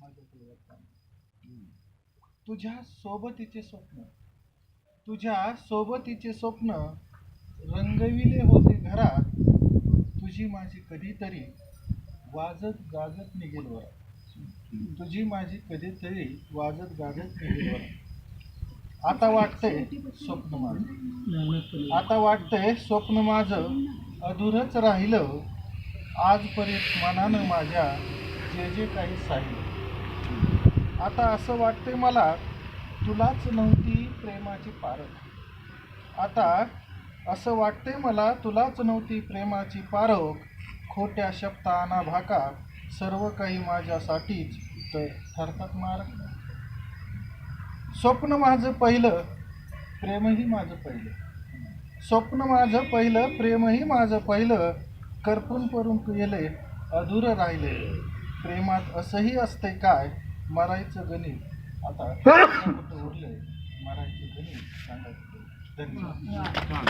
माझ्याकडे येताना. तुझ्या सोबतीचे स्वप्न रंगविले होते घरात. तुझी माझी कधीतरी वाजत गाजत निघेल वरात. तुझी माझी कधीतरी वाजत गाजत निघेल वरात. आता वाटतंय स्वप्न माझं अधुरच राहिलं. आजपर्यंत मनानं माझ्या जे काही साहिलं. आता असं वाटतंय मला तुलाच नव्हती प्रेमाची पारख. खोट्या शब्दांना भाका सर्व काही माझ्यासाठीच तर ठरतात मारक. स्वप्न माझं पहिलं प्रेमही माझं पहिलं करपून परून गेले अधुरं राहिले. प्रेमात असंही असते काय मरायचं गणित. आता कुठं उरलंय मरायचं गणित सांगायचं. धन्यवाद.